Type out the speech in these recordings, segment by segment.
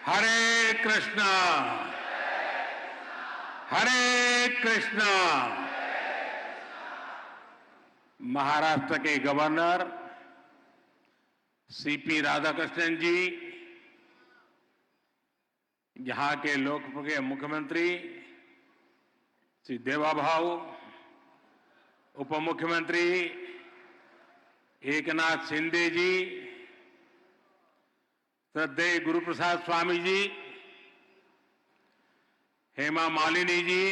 हरे कृष्णा हरे कृष्णा। महाराष्ट्र के governor CP Radhakrishnan जी, यहां के लोकप्रिय मुख्यमंत्री श्री देवाभाऊ, उप मुख्यमंत्री एकनाथ शिंदे जी, श्रद्धेय गुरुप्रसाद स्वामी जी, हेमा मालिनी जी,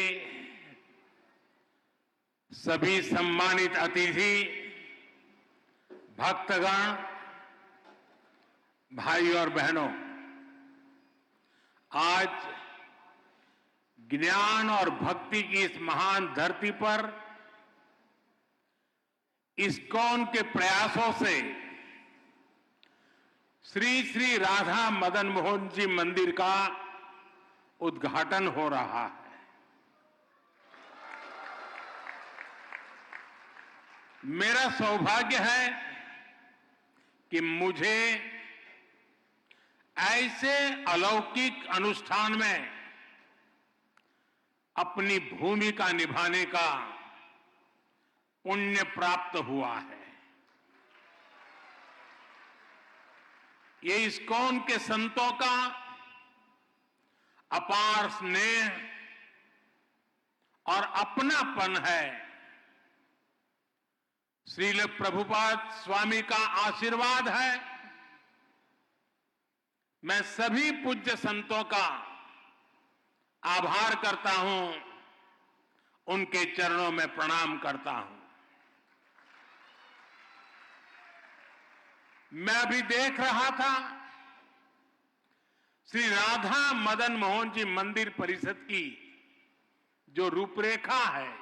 सभी सम्मानित अतिथि, भक्तगण, भाई और बहनों, आज ज्ञान और भक्ति की इस महान धरती पर इस्कॉन के प्रयासों से श्री श्री राधा मदन मोहन जी मंदिर का उद्घाटन हो रहा है। मेरा सौभाग्य है कि मुझे ऐसे अलौकिक अनुष्ठान में अपनी भूमिका निभाने का पुण्य प्राप्त हुआ है। ये इस्कॉन के संतों का अपार स्नेह और अपनापन है। श्रील प्रभुपाद स्वामी का आशीर्वाद है। मैं सभी पूज्य संतों का आभार करता हूं, उनके चरणों में प्रणाम करता हूं। मैं अभी देख रहा था श्री राधा मदन मोहन जी मंदिर परिषद की जो रूपरेखा है,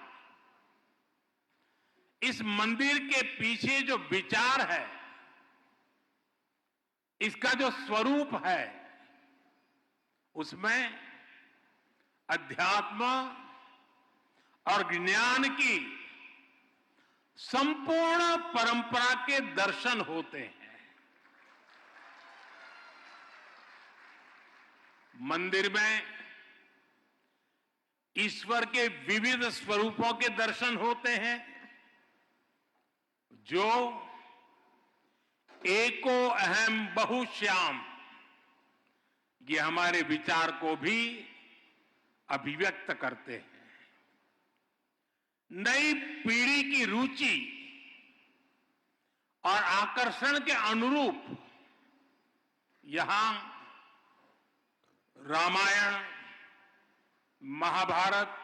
इस मंदिर के पीछे जो विचार है, इसका जो स्वरूप है, उसमें अध्यात्म और ज्ञान की संपूर्ण परंपरा के दर्शन होते हैं। मंदिर में ईश्वर के विविध स्वरूपों के दर्शन होते हैं, जो एको अहम बहुश्याम, ये हमारे विचार को भी अभिव्यक्त करते हैं। नई पीढ़ी की रुचि और आकर्षण के अनुरूप यहां रामायण, महाभारत,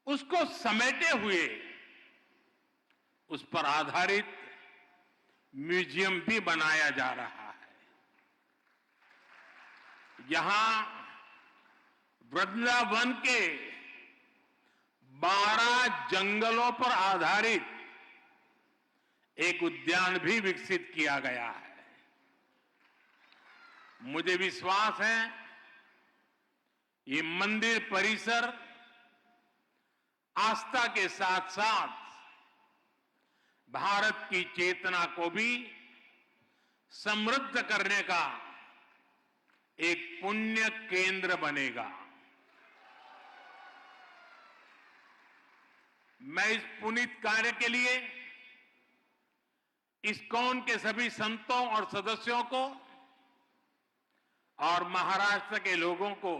उसको समेटे हुए उस पर आधारित म्यूजियम भी बनाया जा रहा है। यहां वृंदावन के 12 जंगलों पर आधारित एक उद्यान भी विकसित किया गया है। मुझे विश्वास है ये मंदिर परिसर आस्था के साथ साथ भारत की चेतना को भी समृद्ध करने का एक पुण्य केंद्र बनेगा। मैं इस पुनीत कार्य के लिए इस्कॉन के सभी संतों और सदस्यों को और महाराष्ट्र के लोगों को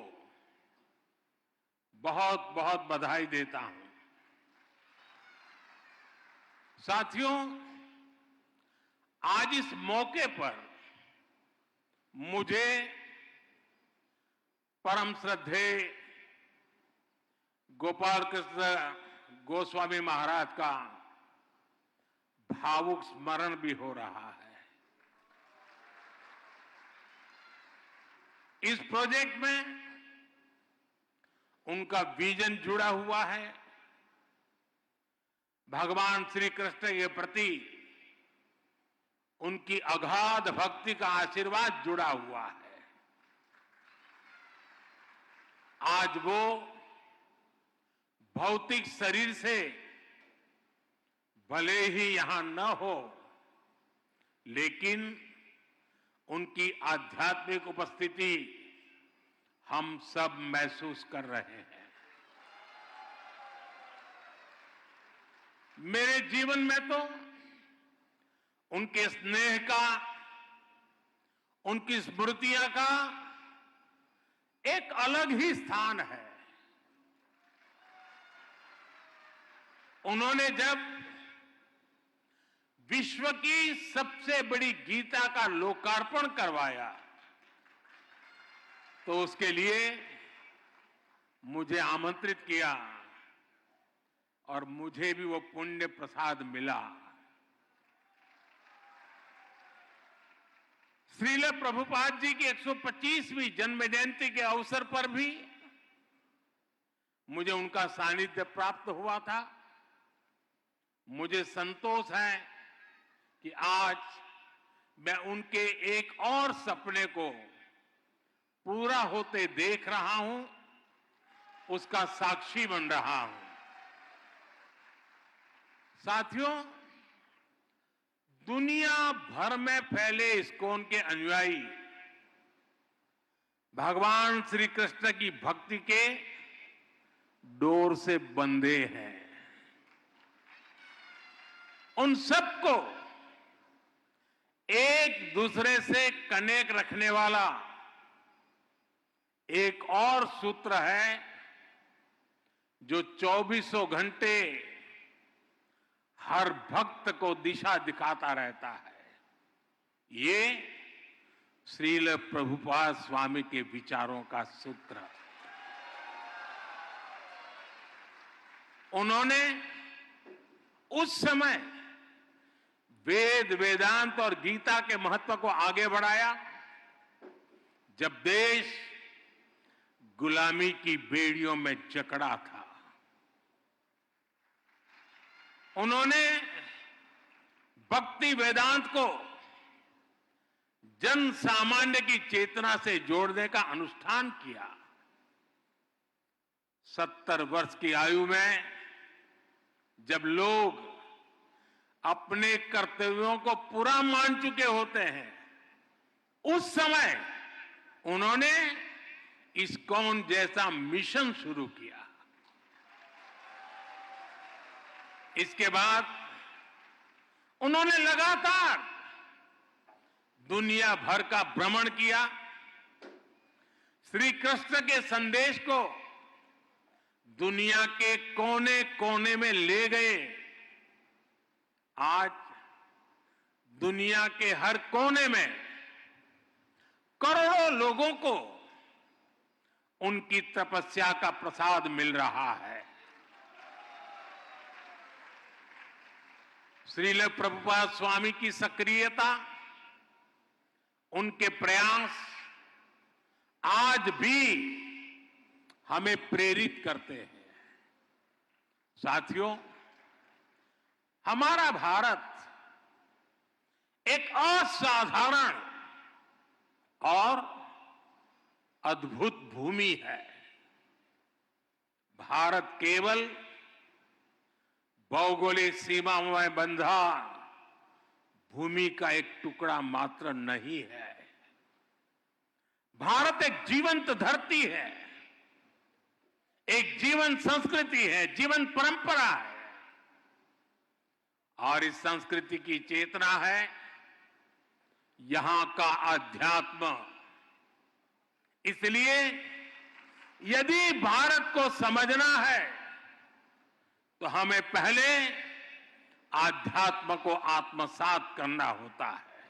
बहुत बहुत बधाई देता हूं। साथियों, आज इस मौके पर मुझे परम श्रद्धेय गोपाल कृष्ण गोस्वामी महाराज का भावुक स्मरण भी हो रहा है। इस प्रोजेक्ट में उनका विजन जुड़ा हुआ है। भगवान श्री कृष्ण के प्रति उनकी अगाध भक्ति का आशीर्वाद जुड़ा हुआ है। आज वो भौतिक शरीर से भले ही यहां न हो, लेकिन उनकी आध्यात्मिक उपस्थिति हम सब महसूस कर रहे हैं। मेरे जीवन में तो उनके स्नेह का, उनकी स्मृतियां का एक अलग ही स्थान है। उन्होंने जब विश्व की सबसे बड़ी गीता का लोकार्पण करवाया तो उसके लिए मुझे आमंत्रित किया और मुझे भी वो पुण्य प्रसाद मिला। श्रील प्रभुपाद जी की 125वीं जन्म जयंती के अवसर पर भी मुझे उनका सानिध्य प्राप्त हुआ था। मुझे संतोष है कि आज मैं उनके एक और सपने को पूरा होते देख रहा हूं, उसका साक्षी बन रहा हूं। साथियों, दुनिया भर में फैले इस्कॉन के अनुयायी भगवान श्री कृष्ण की भक्ति के डोर से बंधे हैं। उन सबको एक दूसरे से कनेक्ट रखने वाला एक और सूत्र है जो 24 घंटे हर भक्त को दिशा दिखाता रहता है। ये श्रील प्रभुपाद स्वामी के विचारों का सूत्र। उन्होंने उस समय वेद, वेदांत और गीता के महत्व को आगे बढ़ाया जब देश गुलामी की बेड़ियों में जकड़ा था। उन्होंने भक्ति वेदांत को जन सामान्य की चेतना से जोड़ने का अनुष्ठान किया। 70 वर्ष की आयु में जब लोग अपने कर्तव्यों को पूरा मान चुके होते हैं, उस समय उन्होंने इस्कॉन जैसा मिशन शुरू किया। इसके बाद उन्होंने लगातार दुनिया भर का भ्रमण किया, श्री कृष्ण के संदेश को दुनिया के कोने कोने में ले गए। आज दुनिया के हर कोने में करोड़ों लोगों को उनकी तपस्या का प्रसाद मिल रहा है। श्रील प्रभुपाद स्वामी की सक्रियता, उनके प्रयास आज भी हमें प्रेरित करते हैं। साथियों, हमारा भारत एक असाधारण और अद्भुत भूमि है। भारत केवल भौगोलिक सीमाओं में बंधा भूमि का एक टुकड़ा मात्र नहीं है। भारत एक जीवंत धरती है, एक जीवन संस्कृति है, जीवन परंपरा है और इस संस्कृति की चेतना है यहां का अध्यात्म। इसलिए यदि भारत को समझना है तो हमें पहले आध्यात्म को आत्मसात करना होता है।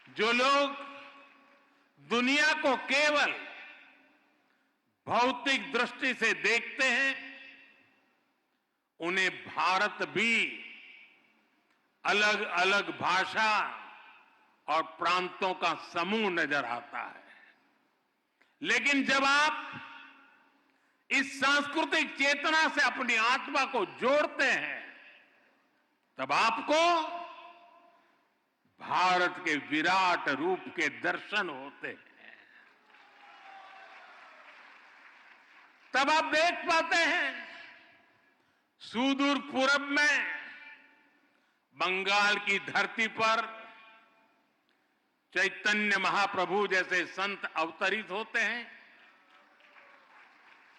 जो लोग दुनिया को केवल भौतिक दृष्टि से देखते हैं, उन्हें भारत भी अलग अलग भाषा और प्रांतों का समूह नजर आता है। लेकिन जब आप इस सांस्कृतिक चेतना से अपनी आत्मा को जोड़ते हैं, तब आपको भारत के विराट रूप के दर्शन होते हैं। तब आप देख पाते हैं सुदूर पूरब में बंगाल की धरती पर चैतन्य महाप्रभु जैसे संत अवतरित होते हैं।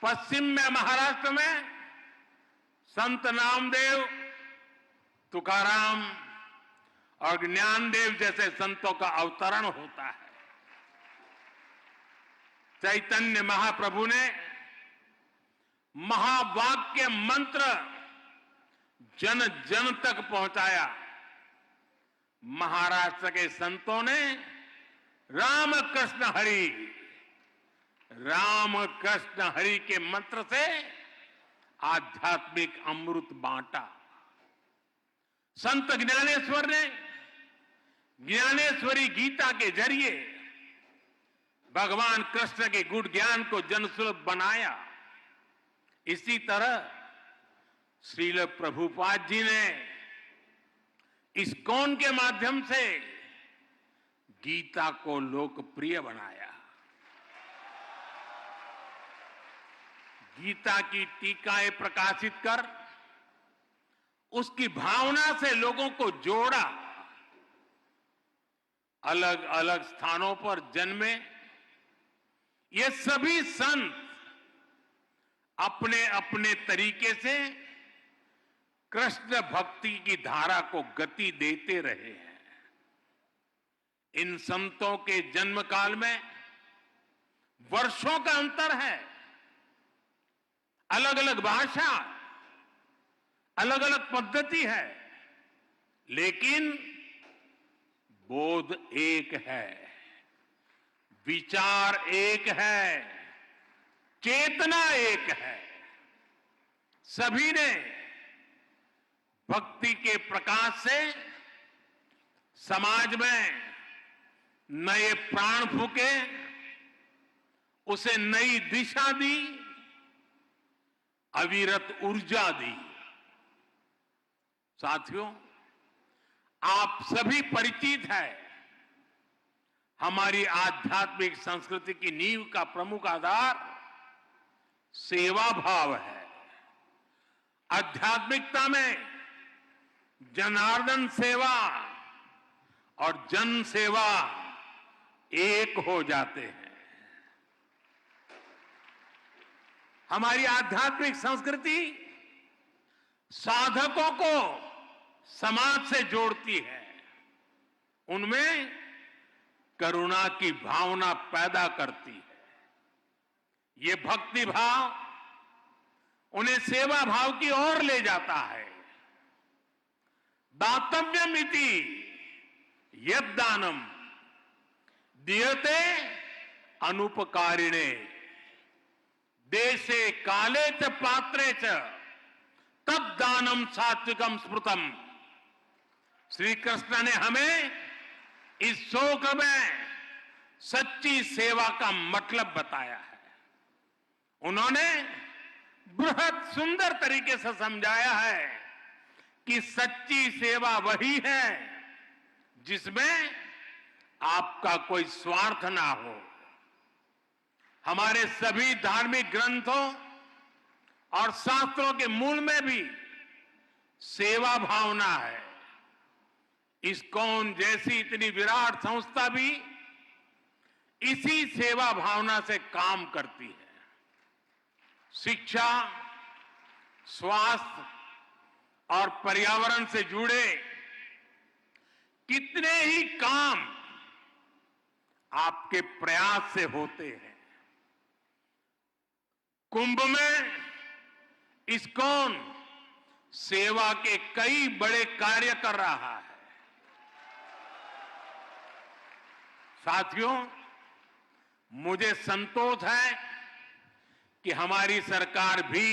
पश्चिम में महाराष्ट्र में संत नामदेव, तुकाराम और ज्ञानदेव जैसे संतों का अवतरण होता है। चैतन्य महाप्रभु ने महावाक्य मंत्र जन जन तक पहुंचाया। महाराष्ट्र के संतों ने राम कृष्ण हरि के मंत्र से आध्यात्मिक अमृत बांटा। संत ज्ञानेश्वर ने ज्ञानेश्वरी गीता के जरिए भगवान कृष्ण के गुण ज्ञान को जनसुलभ बनाया। इसी तरह श्रील प्रभुपाद जी ने इस्कॉन के माध्यम से गीता को लोकप्रिय बनाया। गीता की टीकाएं प्रकाशित कर उसकी भावना से लोगों को जोड़ा। अलग अलग स्थानों पर जन्मे ये सभी संत अपने अपने तरीके से कृष्ण भक्ति की धारा को गति देते रहे हैं। इन संतों के जन्म काल में वर्षों का अंतर है। अलग अलग भाषा, अलग अलग पद्धति है, लेकिन बोध एक है, विचार एक है, चेतना एक है। सभी ने भक्ति के प्रकाश से समाज में नए प्राण फूके, उसे नई दिशा दी, अविरत ऊर्जा दी। साथियों, आप सभी परिचित हैं, हमारी आध्यात्मिक संस्कृति की नींव का प्रमुख आधार सेवा भाव है। आध्यात्मिकता में जनार्दन सेवा और जन सेवा एक हो जाते हैं। हमारी आध्यात्मिक संस्कृति साधकों को समाज से जोड़ती है, उनमें करुणा की भावना पैदा करती है। ये भक्ति भाव उन्हें सेवा भाव की ओर ले जाता है। दातव्यमिति यद्दानम दीयते अनुपकारिणे देशे काले च पात्रे च तद्दानम सात्विकम स्मृतम। श्री कृष्ण ने हमें इस शोक में सच्ची सेवा का मतलब बताया है। उन्होंने बृहद सुंदर तरीके से समझाया है कि सच्ची सेवा वही है जिसमें आपका कोई स्वार्थ ना हो। हमारे सभी धार्मिक ग्रंथों और शास्त्रों के मूल में भी सेवा भावना है। इस्कॉन जैसी इतनी विराट संस्था भी इसी सेवा भावना से काम करती है। शिक्षा, स्वास्थ्य और पर्यावरण से जुड़े कितने ही काम आपके प्रयास से होते हैं। कुंभ में इस्कॉन सेवा के कई बड़े कार्य कर रहा है। साथियों, मुझे संतोष है कि हमारी सरकार भी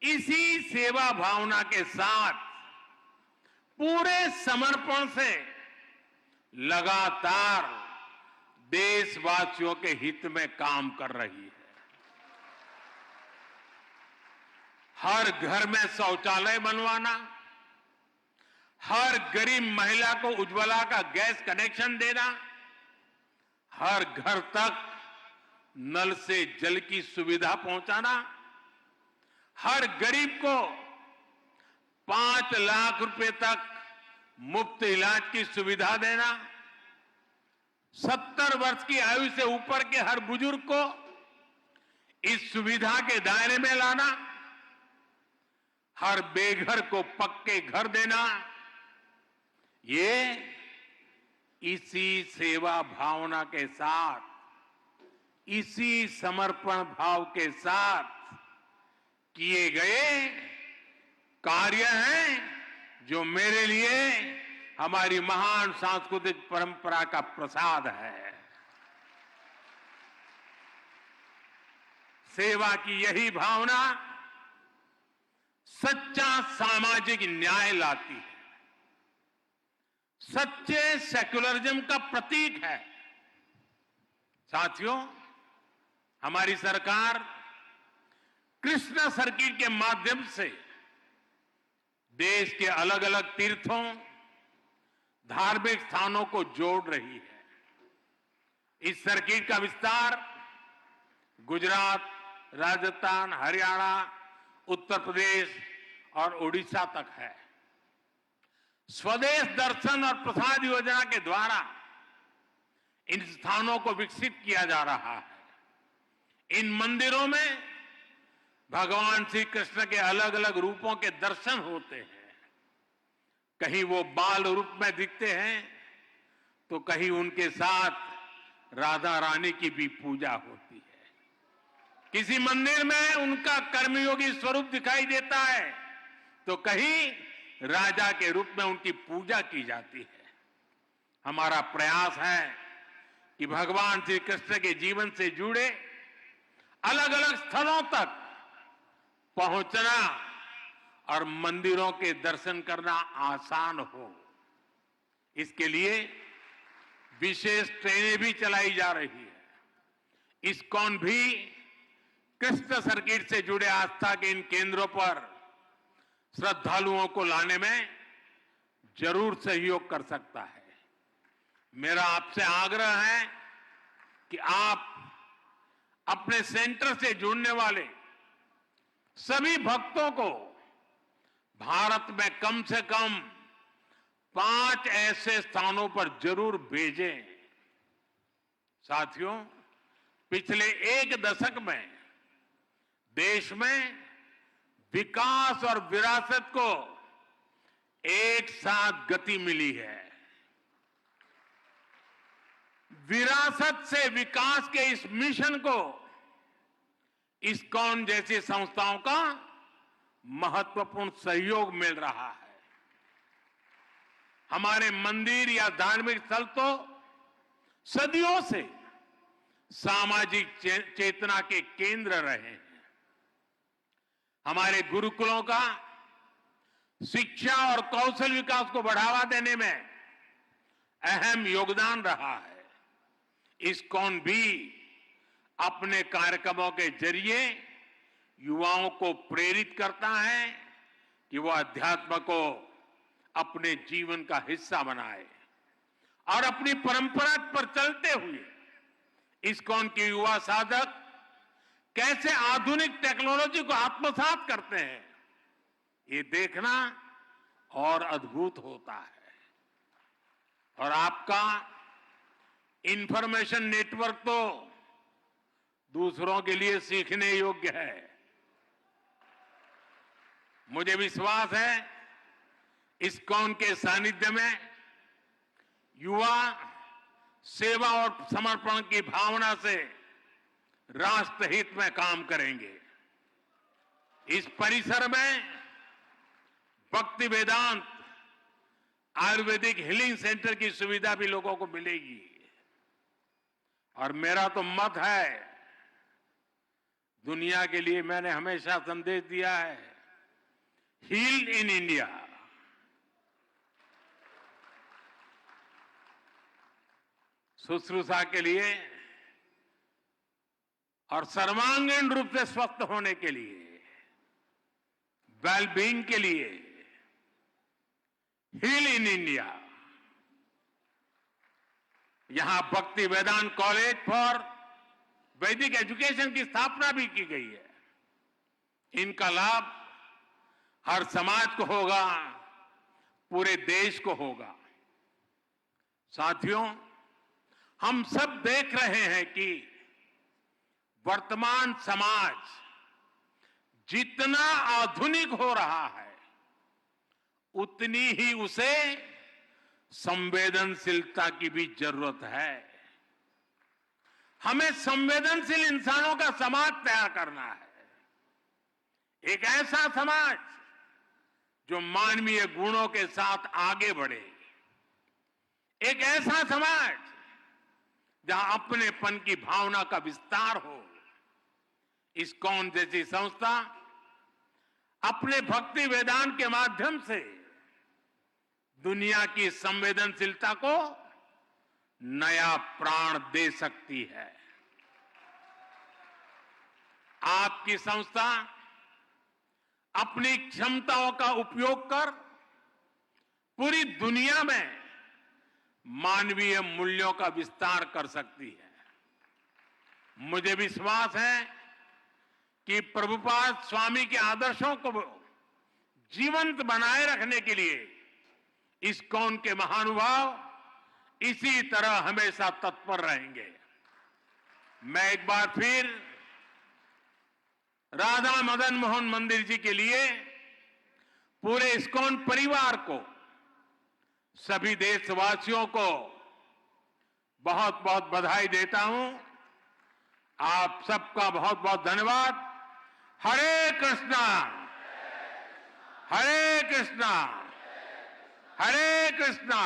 इसी सेवा भावना के साथ पूरे समर्पण से लगातार देशवासियों के हित में काम कर रही है। हर घर में शौचालय बनवाना, हर गरीब महिला को उज्ज्वला का गैस कनेक्शन देना, हर घर तक नल से जल की सुविधा पहुंचाना, हर गरीब को 5 लाख रुपए तक मुफ्त इलाज की सुविधा देना, 70 वर्ष की आयु से ऊपर के हर बुजुर्ग को इस सुविधा के दायरे में लाना, हर बेघर को पक्के घर देना, ये इसी सेवा भावना के साथ, इसी समर्पण भाव के साथ किए गए कार्य हैं जो मेरे लिए हमारी महान सांस्कृतिक परंपरा का प्रसाद है। सेवा की यही भावना सच्चा सामाजिक न्याय लाती है, सच्चे सेक्युलरिज्म का प्रतीक है। साथियों, हमारी सरकार कृष्णा सर्किट के माध्यम से देश के अलग अलग तीर्थों, धार्मिक स्थानों को जोड़ रही है। इस सर्किट का विस्तार गुजरात, राजस्थान, हरियाणा, उत्तर प्रदेश और उड़ीसा तक है। स्वदेश दर्शन और प्रसाद योजना के द्वारा इन स्थानों को विकसित किया जा रहा है। इन मंदिरों में भगवान श्री कृष्ण के अलग अलग रूपों के दर्शन होते हैं। कहीं वो बाल रूप में दिखते हैं तो कहीं उनके साथ राधा रानी की भी पूजा होती है। किसी मंदिर में उनका कर्मयोगी स्वरूप दिखाई देता है तो कहीं राजा के रूप में उनकी पूजा की जाती है। हमारा प्रयास है कि भगवान श्री कृष्ण के जीवन से जुड़े अलग अलग स्थलों तक पहुंचना और मंदिरों के दर्शन करना आसान हो। इसके लिए विशेष ट्रेनें भी चलाई जा रही है। इस्कॉन भी कृष्ण सर्किट से जुड़े आस्था के इन केंद्रों पर श्रद्धालुओं को लाने में जरूर सहयोग कर सकता है। मेरा आपसे आग्रह है कि आप अपने सेंटर से जुड़ने वाले सभी भक्तों को भारत में कम से कम 5 ऐसे स्थानों पर जरूर भेजें। साथियों, पिछले 1 दशक में देश में विकास और विरासत को एक साथ गति मिली है। विरासत से विकास के इस मिशन को इस्कॉन जैसी संस्थाओं का महत्वपूर्ण सहयोग मिल रहा है। हमारे मंदिर या धार्मिक स्थल तो सदियों से सामाजिक चेतना के केंद्र रहे हैं। हमारे गुरुकुलों का शिक्षा और कौशल विकास को बढ़ावा देने में अहम योगदान रहा है। इस्कॉन भी अपने कार्यक्रमों के जरिए युवाओं को प्रेरित करता है कि वो अध्यात्म को अपने जीवन का हिस्सा बनाए और अपनी परंपरा पर चलते हुए इस्कॉन के युवा साधक कैसे आधुनिक टेक्नोलॉजी को आत्मसात करते हैं, ये देखना और अद्भुत होता है। और आपका इंफॉर्मेशन नेटवर्क तो दूसरों के लिए सीखने योग्य है। मुझे विश्वास है इस्कॉन के सानिध्य में युवा सेवा और समर्पण की भावना से राष्ट्र हित में काम करेंगे। इस परिसर में भक्ति वेदांत आयुर्वेदिक हीलिंग सेंटर की सुविधा भी लोगों को मिलेगी। और मेरा तो मत है, दुनिया के लिए मैंने हमेशा संदेश दिया है, हील इन इंडिया। शुश्रूषा के लिए और सर्वांगीण रूप से स्वस्थ होने के लिए, वेलबींग के लिए हील इन इंडिया। यहां भक्ति वेदांत कॉलेज फॉर वैदिक एजुकेशन की स्थापना भी की गई है। इनका लाभ हर समाज को होगा, पूरे देश को होगा। साथियों, हम सब देख रहे हैं कि वर्तमान समाज जितना आधुनिक हो रहा है उतनी ही उसे संवेदनशीलता की भी जरूरत है। हमें संवेदनशील इंसानों का समाज तैयार करना है, एक ऐसा समाज जो मानवीय गुणों के साथ आगे बढ़े, एक ऐसा समाज जहां अपनेपन की भावना का विस्तार हो। इस्कॉन जैसी संस्था अपने भक्ति वेदांत के माध्यम से दुनिया की संवेदनशीलता को नया प्राण दे सकती है। आपकी संस्था अपनी क्षमताओं का उपयोग कर पूरी दुनिया में मानवीय मूल्यों का विस्तार कर सकती है। मुझे विश्वास है कि प्रभुपाद स्वामी के आदर्शों को जीवंत बनाए रखने के लिए इस्कॉन के महानुभाव इसी तरह हमेशा तत्पर रहेंगे। मैं एक बार फिर राधा मदन मोहन मंदिर जी के लिए पूरे इस्कॉन परिवार को, सभी देशवासियों को बहुत बहुत बधाई देता हूं। आप सबका बहुत बहुत धन्यवाद। हरे कृष्णा, हरे कृष्णा, हरे कृष्णा।